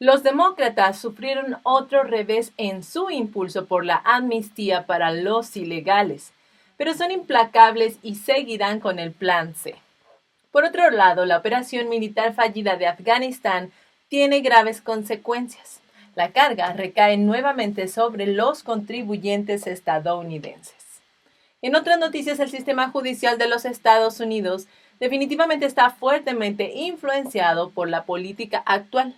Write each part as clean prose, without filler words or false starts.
Los demócratas sufrieron otro revés en su impulso por la amnistía para los ilegales, pero son implacables y seguirán con el Plan C. Por otro lado, la operación militar fallida de Afganistán tiene graves consecuencias. La carga recae nuevamente sobre los contribuyentes estadounidenses. En otras noticias, el sistema judicial de los Estados Unidos definitivamente está fuertemente influenciado por la política actual.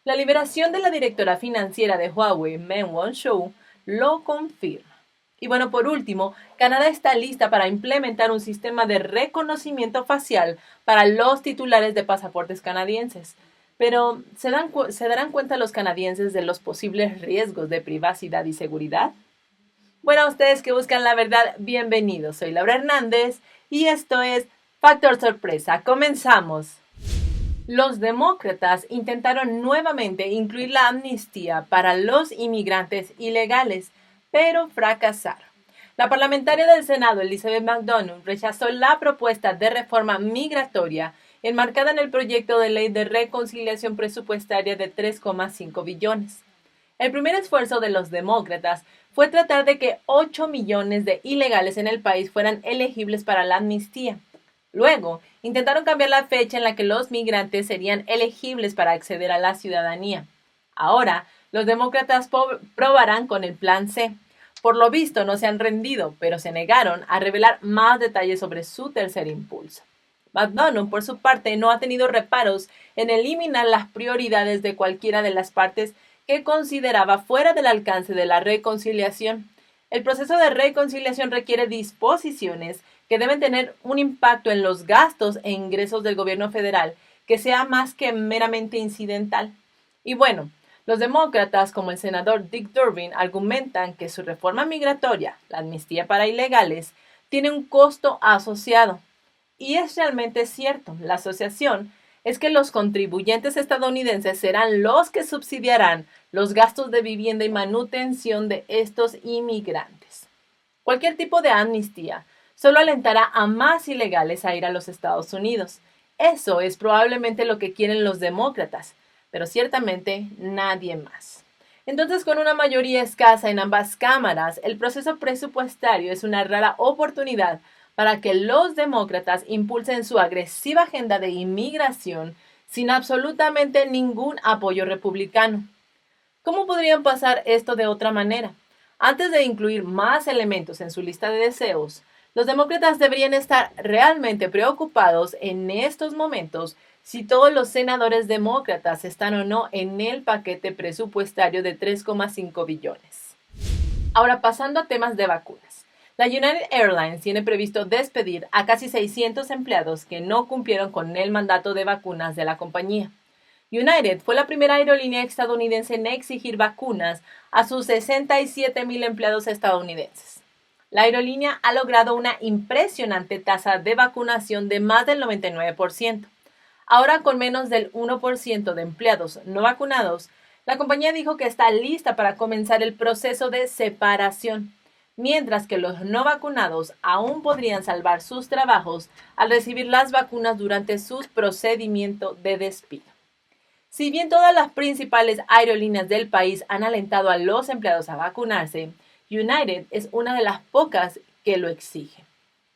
La liberación de la directora financiera de Huawei, Meng Wanzhou, lo confirma. Y bueno, por último, Canadá está lista para implementar un sistema de reconocimiento facial para los titulares de pasaportes canadienses. Pero, ¿se darán cuenta los canadienses de los posibles riesgos de privacidad y seguridad? Bueno, a ustedes que buscan la verdad, bienvenidos. Soy Laura Hernández y esto es Factor Sorpresa. Comenzamos. Los demócratas intentaron nuevamente incluir la amnistía para los inmigrantes ilegales, pero fracasaron. La parlamentaria del Senado, Elizabeth McDonough, rechazó la propuesta de reforma migratoria enmarcada en el proyecto de ley de reconciliación presupuestaria de 3,5 billones. El primer esfuerzo de los demócratas fue tratar de que 8 millones de ilegales en el país fueran elegibles para la amnistía. Luego, intentaron cambiar la fecha en la que los migrantes serían elegibles para acceder a la ciudadanía. Ahora, los demócratas probarán con el Plan C. Por lo visto, no se han rendido, pero se negaron a revelar más detalles sobre su tercer impulso. McDonough, por su parte, no ha tenido reparos en eliminar las prioridades de cualquiera de las partes que consideraba fuera del alcance de la reconciliación. El proceso de reconciliación requiere disposiciones que deben tener un impacto en los gastos e ingresos del gobierno federal que sea más que meramente incidental. Y bueno, los demócratas, como el senador Dick Durbin, argumentan que su reforma migratoria, la amnistía para ilegales, tiene un costo asociado. Y es realmente cierto. La asociación es que los contribuyentes estadounidenses serán los que subsidiarán los gastos de vivienda y manutención de estos inmigrantes. Cualquier tipo de amnistía solo alentará a más ilegales a ir a los Estados Unidos. Eso es probablemente lo que quieren los demócratas, pero ciertamente nadie más. Entonces, con una mayoría escasa en ambas cámaras, el proceso presupuestario es una rara oportunidad para que los demócratas impulsen su agresiva agenda de inmigración sin absolutamente ningún apoyo republicano. ¿Cómo podrían pasar esto de otra manera? Antes de incluir más elementos en su lista de deseos, los demócratas deberían estar realmente preocupados en estos momentos si todos los senadores demócratas están o no en el paquete presupuestario de 3,5 billones. Ahora, pasando a temas de vacunas. La United Airlines tiene previsto despedir a casi 600 empleados que no cumplieron con el mandato de vacunas de la compañía. United fue la primera aerolínea estadounidense en exigir vacunas a sus 67,000 empleados estadounidenses. La aerolínea ha logrado una impresionante tasa de vacunación de más del 99%. Ahora, con menos del 1% de empleados no vacunados, la compañía dijo que está lista para comenzar el proceso de separación, mientras que los no vacunados aún podrían salvar sus trabajos al recibir las vacunas durante su procedimiento de despido. Si bien todas las principales aerolíneas del país han alentado a los empleados a vacunarse, United es una de las pocas que lo exige.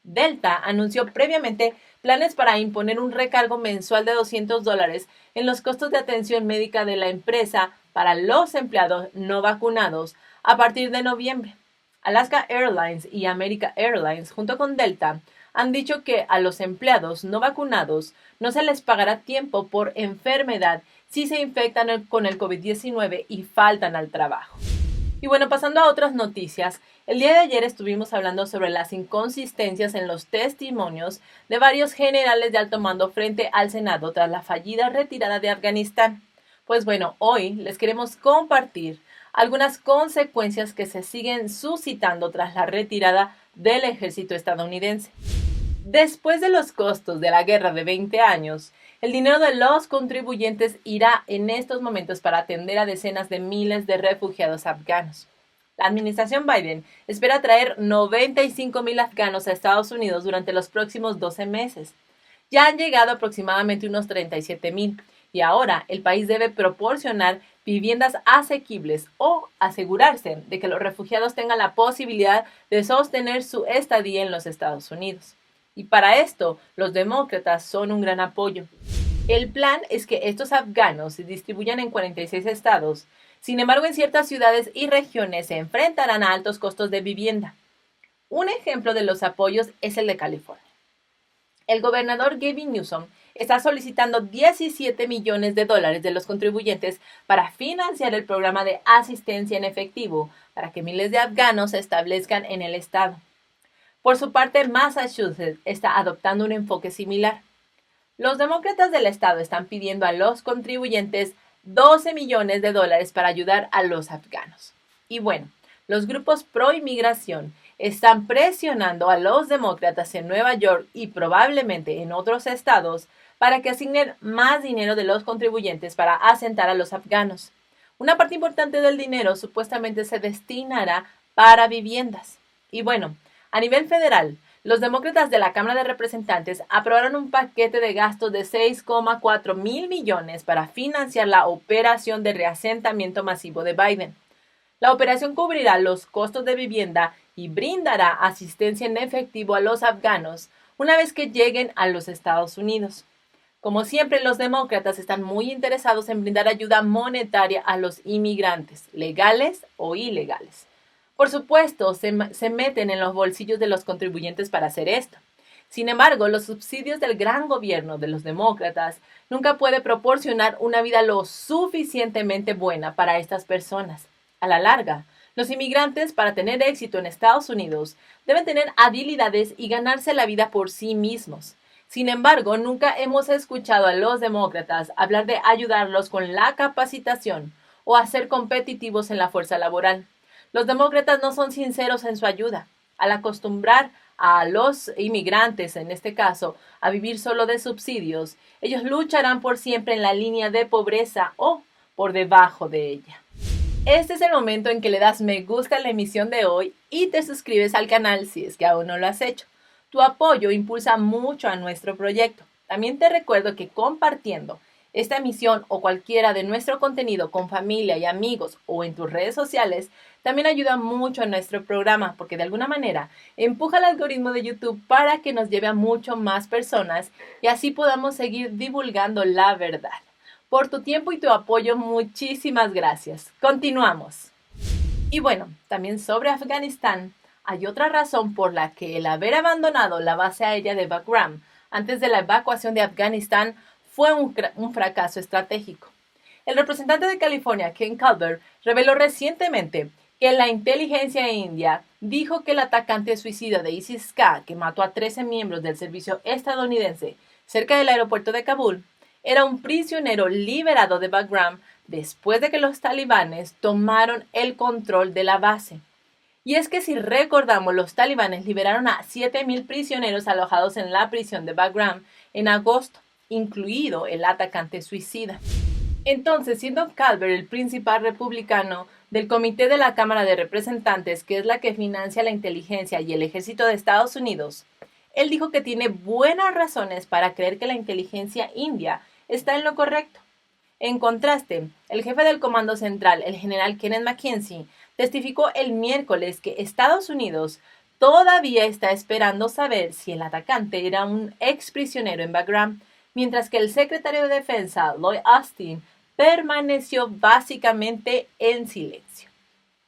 Delta anunció previamente planes para imponer un recargo mensual de $200 en los costos de atención médica de la empresa para los empleados no vacunados a partir de noviembre. Alaska Airlines y America Airlines, junto con Delta, han dicho que a los empleados no vacunados no se les pagará tiempo por enfermedad si se infectan con el COVID-19 y faltan al trabajo. Y bueno, pasando a otras noticias, el día de ayer estuvimos hablando sobre las inconsistencias en los testimonios de varios generales de alto mando frente al Senado tras la fallida retirada de Afganistán. Pues bueno, hoy les queremos compartir algunas consecuencias que se siguen suscitando tras la retirada del ejército estadounidense. Después de los costos de la guerra de 20 años, el dinero de los contribuyentes irá en estos momentos para atender a decenas de miles de refugiados afganos. La administración Biden espera traer 95,000 afganos a Estados Unidos durante los próximos 12 meses. Ya han llegado aproximadamente unos 37,000 y ahora el país debe proporcionar viviendas asequibles o asegurarse de que los refugiados tengan la posibilidad de sostener su estadía en los Estados Unidos. Y para esto, los demócratas son un gran apoyo. El plan es que estos afganos se distribuyan en 46 estados. Sin embargo, en ciertas ciudades y regiones se enfrentarán a altos costos de vivienda. Un ejemplo de los apoyos es el de California. El gobernador Gavin Newsom está solicitando $17 millones de los contribuyentes para financiar el programa de asistencia en efectivo para que miles de afganos se establezcan en el estado. Por su parte, Massachusetts está adoptando un enfoque similar. Los demócratas del estado están pidiendo a los contribuyentes $12 millones para ayudar a los afganos. Y bueno, los grupos pro inmigración están presionando a los demócratas en Nueva York y probablemente en otros estados para que asignen más dinero de los contribuyentes para asentar a los afganos. Una parte importante del dinero supuestamente se destinará para viviendas. Y bueno, a nivel federal, los demócratas de la Cámara de Representantes aprobaron un paquete de gastos de 6,4 mil millones para financiar la operación de reasentamiento masivo de Biden. La operación cubrirá los costos de vivienda y brindará asistencia en efectivo a los afganos una vez que lleguen a los Estados Unidos. Como siempre, los demócratas están muy interesados en brindar ayuda monetaria a los inmigrantes, legales o ilegales. Por supuesto, se meten en los bolsillos de los contribuyentes para hacer esto. Sin embargo, los subsidios del gran gobierno de los demócratas nunca puede proporcionar una vida lo suficientemente buena para estas personas. A la larga, los inmigrantes, para tener éxito en Estados Unidos, deben tener habilidades y ganarse la vida por sí mismos. Sin embargo, nunca hemos escuchado a los demócratas hablar de ayudarlos con la capacitación o a ser competitivos en la fuerza laboral. Los demócratas no son sinceros en su ayuda. Al acostumbrar a los inmigrantes, en este caso, a vivir solo de subsidios, ellos lucharán por siempre en la línea de pobreza o por debajo de ella. Este es el momento en que le das me gusta a la emisión de hoy y te suscribes al canal si es que aún no lo has hecho. Tu apoyo impulsa mucho a nuestro proyecto. También te recuerdo que compartiendo esta emisión o cualquiera de nuestro contenido con familia y amigos o en tus redes sociales también ayuda mucho a nuestro programa porque de alguna manera empuja el algoritmo de YouTube para que nos lleve a mucho más personas y así podamos seguir divulgando la verdad. Por tu tiempo y tu apoyo, muchísimas gracias. Continuamos. Y bueno, también sobre Afganistán, hay otra razón por la que el haber abandonado la base aérea de Bagram antes de la evacuación de Afganistán fue un fracaso estratégico. El representante de California, Ken Calvert, reveló recientemente que la inteligencia india dijo que el atacante suicida de ISIS-K, que mató a 13 miembros del servicio estadounidense cerca del aeropuerto de Kabul, era un prisionero liberado de Bagram después de que los talibanes tomaron el control de la base. Y es que si recordamos, los talibanes liberaron a 7,000 prisioneros alojados en la prisión de Bagram en agosto, incluido el atacante suicida. Entonces, siendo Calvert el principal republicano del Comité de la Cámara de Representantes, que es la que financia la inteligencia y el ejército de Estados Unidos, él dijo que tiene buenas razones para creer que la inteligencia india está en lo correcto. En contraste, el jefe del Comando Central, el general Kenneth McKenzie, testificó el miércoles que Estados Unidos todavía está esperando saber si el atacante era un exprisionero en Bagram, mientras que el secretario de Defensa, Lloyd Austin, permaneció básicamente en silencio.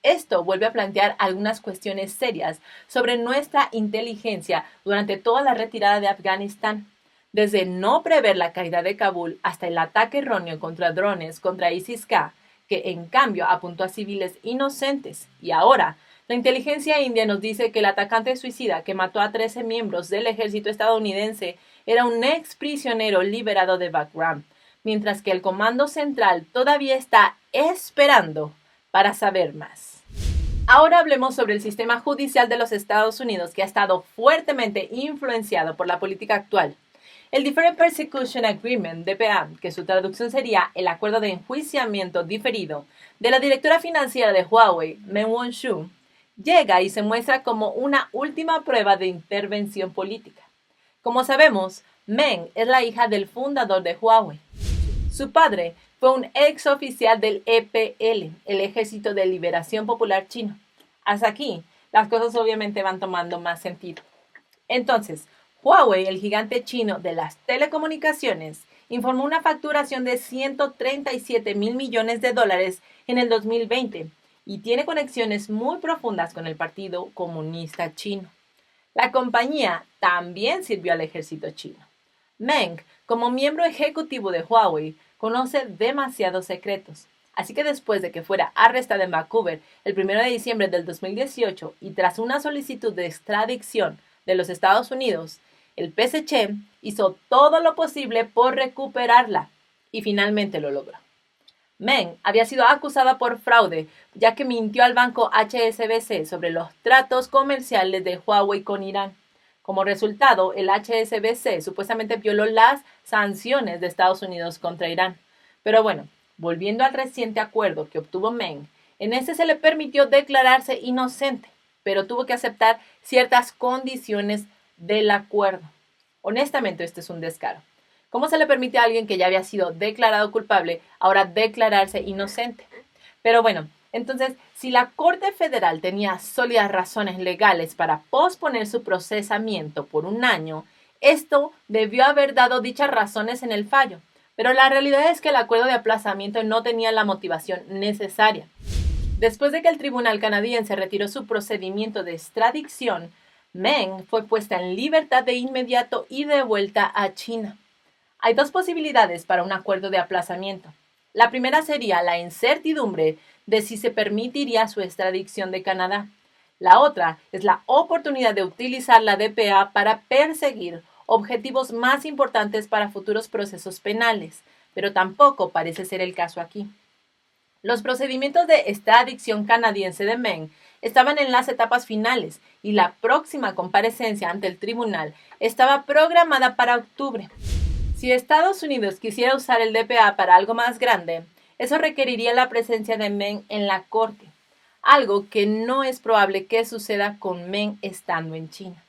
Esto vuelve a plantear algunas cuestiones serias sobre nuestra inteligencia durante toda la retirada de Afganistán. Desde no prever la caída de Kabul hasta el ataque erróneo contra drones contra ISIS-K, que en cambio apuntó a civiles inocentes. Y ahora, la inteligencia india nos dice que el atacante suicida que mató a 13 miembros del ejército estadounidense era un ex prisionero liberado de Bagram, mientras que el Comando Central todavía está esperando para saber más. Ahora hablemos sobre el sistema judicial de los Estados Unidos, que ha estado fuertemente influenciado por la política actual. El Deferred Persecution Agreement, DPA, que su traducción sería el Acuerdo de Enjuiciamiento Diferido, de la directora financiera de Huawei, Meng Wanzhou, llega y se muestra como una última prueba de intervención política. Como sabemos, Meng es la hija del fundador de Huawei. Su padre fue un ex oficial del EPL, el Ejército de Liberación Popular Chino. Hasta aquí, las cosas obviamente van tomando más sentido. Entonces, Huawei, el gigante chino de las telecomunicaciones, informó una facturación de 137 mil millones de dólares en el 2020 y tiene conexiones muy profundas con el Partido Comunista Chino. La compañía también sirvió al ejército chino. Meng, como miembro ejecutivo de Huawei, conoce demasiados secretos. Así que después de que fuera arrestada en Vancouver el 1 de diciembre del 2018 y tras una solicitud de extradición de los Estados Unidos, el PSC hizo todo lo posible por recuperarla y finalmente lo logró. Meng había sido acusada por fraude, ya que mintió al banco HSBC sobre los tratos comerciales de Huawei con Irán. Como resultado, el HSBC supuestamente violó las sanciones de Estados Unidos contra Irán. Pero bueno, volviendo al reciente acuerdo que obtuvo Meng, en este se le permitió declararse inocente, pero tuvo que aceptar ciertas condiciones del acuerdo. Honestamente, este es un descaro. ¿Cómo se le permite a alguien que ya había sido declarado culpable ahora declararse inocente? Pero bueno, entonces, si la Corte Federal tenía sólidas razones legales para posponer su procesamiento por un año, esto debió haber dado dichas razones en el fallo. Pero la realidad es que el acuerdo de aplazamiento no tenía la motivación necesaria. Después de que el tribunal canadiense retiró su procedimiento de extradición, Meng fue puesta en libertad de inmediato y devuelta a China. Hay dos posibilidades para un acuerdo de aplazamiento. La primera sería la incertidumbre de si se permitiría su extradición de Canadá. La otra es la oportunidad de utilizar la DPA para perseguir objetivos más importantes para futuros procesos penales, pero tampoco parece ser el caso aquí. Los procedimientos de extradición canadiense de Meng estaban en las etapas finales y la próxima comparecencia ante el tribunal estaba programada para octubre. Si Estados Unidos quisiera usar el DPA para algo más grande, eso requeriría la presencia de Meng en la corte, algo que no es probable que suceda con Meng estando en China.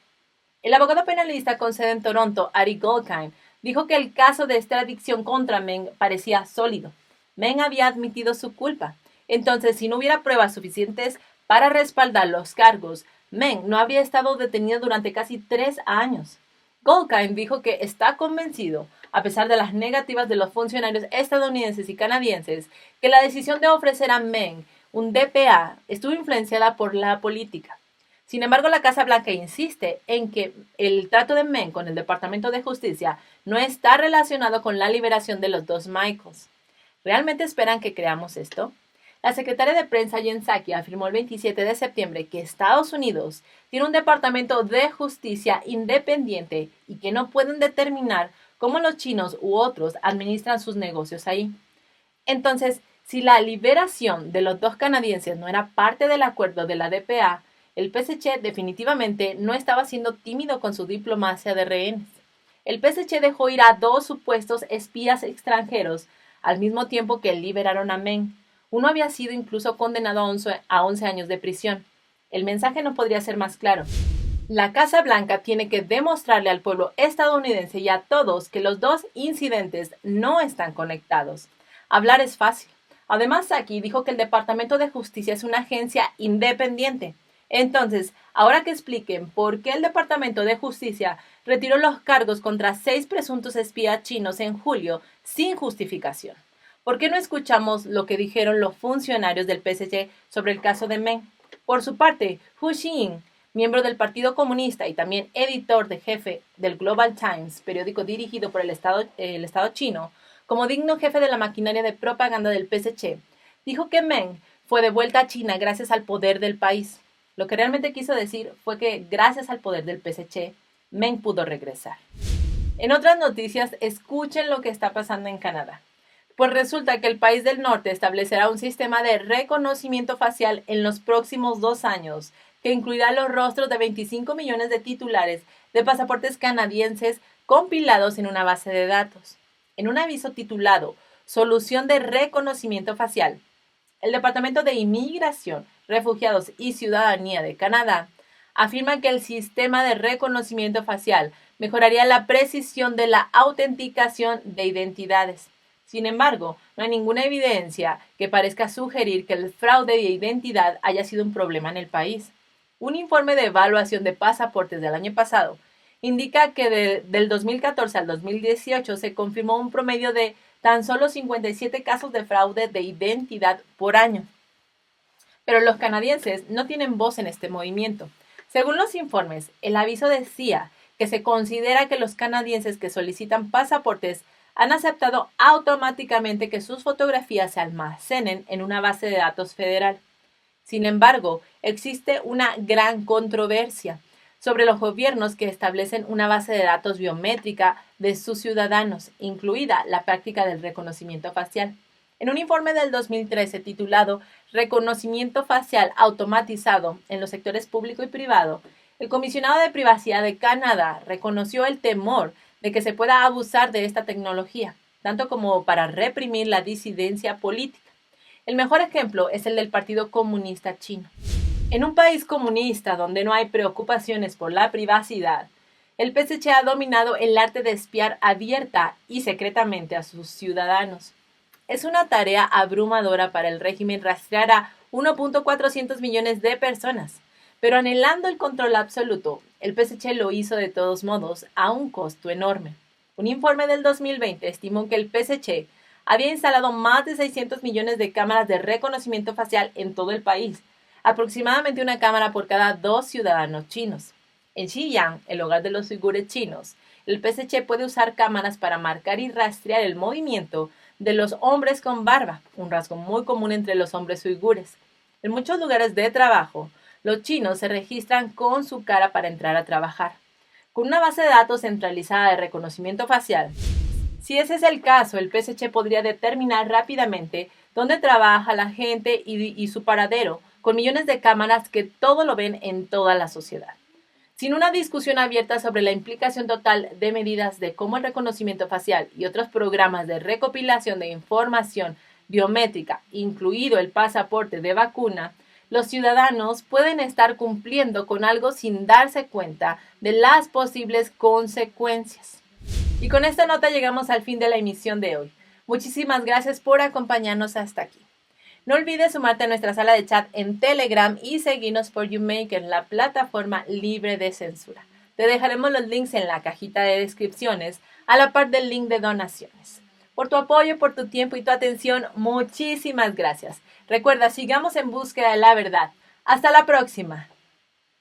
El abogado penalista con sede en Toronto, Ari Goldkind, dijo que el caso de extradición contra Meng parecía sólido. Meng había admitido su culpa. Entonces, si no hubiera pruebas suficientes para respaldar los cargos, Meng no habría estado detenido durante casi 3 años. Goldkind dijo que está convencido, a pesar de las negativas de los funcionarios estadounidenses y canadienses, que la decisión de ofrecer a Meng un DPA estuvo influenciada por la política. Sin embargo, la Casa Blanca insiste en que el trato de Meng con el Departamento de Justicia no está relacionado con la liberación de los dos Michaels. ¿Realmente esperan que creamos esto? La secretaria de prensa Jen Psaki afirmó el 27 de septiembre que Estados Unidos tiene un departamento de justicia independiente y que no pueden determinar cómo los chinos u otros administran sus negocios ahí. Entonces, si la liberación de los dos canadienses no era parte del acuerdo de la DPA, el PSC definitivamente no estaba siendo tímido con su diplomacia de rehenes. El PSC dejó ir a 2 supuestos espías extranjeros al mismo tiempo que liberaron a Meng. Uno había sido incluso condenado a 11 años de prisión. El mensaje no podría ser más claro. La Casa Blanca tiene que demostrarle al pueblo estadounidense y a todos que los dos incidentes no están conectados. Hablar es fácil. Además, Psaki dijo que el Departamento de Justicia es una agencia independiente. Entonces, ahora que expliquen por qué el Departamento de Justicia retiró los cargos contra 6 presuntos espías chinos en julio sin justificación. ¿Por qué no escuchamos lo que dijeron los funcionarios del PSC sobre el caso de Meng? Por su parte, Hu Xiying, miembro del Partido Comunista y también editor de jefe del Global Times, periódico dirigido por el Estado chino, como digno jefe de la maquinaria de propaganda del PSC, dijo que Meng fue devuelta a China gracias al poder del país. Lo que realmente quiso decir fue que gracias al poder del PSC, Meng pudo regresar. En otras noticias, escuchen lo que está pasando en Canadá. Pues resulta que el país del norte establecerá un sistema de reconocimiento facial en los próximos 2 años, que incluirá los rostros de 25 millones de titulares de pasaportes canadienses compilados en una base de datos. En un aviso titulado Solución de Reconocimiento Facial, el Departamento de Inmigración, Refugiados y Ciudadanía de Canadá afirma que el sistema de reconocimiento facial mejoraría la precisión de la autenticación de identidades. Sin embargo, no hay ninguna evidencia que parezca sugerir que el fraude de identidad haya sido un problema en el país. Un informe de evaluación de pasaportes del año pasado indica que del 2014 al 2018 se confirmó un promedio de tan solo 57 casos de fraude de identidad por año. Pero los canadienses no tienen voz en este movimiento. Según los informes, el aviso decía que se considera que los canadienses que solicitan pasaportes han aceptado automáticamente que sus fotografías se almacenen en una base de datos federal. Sin embargo, existe una gran controversia sobre los gobiernos que establecen una base de datos biométrica de sus ciudadanos, incluida la práctica del reconocimiento facial. En un informe del 2013 titulado Reconocimiento facial automatizado en los sectores público y privado, el comisionado de privacidad de Canadá reconoció el temor de que se pueda abusar de esta tecnología, tanto como para reprimir la disidencia política. El mejor ejemplo es el del Partido Comunista Chino. En un país comunista donde no hay preocupaciones por la privacidad, el PSC ha dominado el arte de espiar abierta y secretamente a sus ciudadanos. Es una tarea abrumadora para el régimen rastrear a 1.400 millones de personas, pero anhelando el control absoluto, el PSC lo hizo de todos modos a un costo enorme. Un informe del 2020 estimó que el PSC había instalado más de 600 millones de cámaras de reconocimiento facial en todo el país, aproximadamente una cámara por cada 2 ciudadanos chinos. En Xinjiang, el hogar de los uigures chinos, el PSC puede usar cámaras para marcar y rastrear el movimiento de los hombres con barba, un rasgo muy común entre los hombres uigures. En muchos lugares de trabajo, los chinos se registran con su cara para entrar a trabajar. Con una base de datos centralizada de reconocimiento facial, si ese es el caso, el PSC podría determinar rápidamente dónde trabaja la gente y su paradero, con millones de cámaras que todo lo ven en toda la sociedad. Sin una discusión abierta sobre la implicación total de medidas de cómo el reconocimiento facial y otros programas de recopilación de información biométrica, incluido el pasaporte de vacuna, los ciudadanos pueden estar cumpliendo con algo sin darse cuenta de las posibles consecuencias. Y con esta nota llegamos al fin de la emisión de hoy. Muchísimas gracias por acompañarnos hasta aquí. No olvides sumarte a nuestra sala de chat en Telegram y seguirnos por YouMaker, la plataforma libre de censura. Te dejaremos los links en la cajita de descripciones, a la par del link de donaciones. Por tu apoyo, por tu tiempo y tu atención, muchísimas gracias. Recuerda, sigamos en búsqueda de la verdad. Hasta la próxima.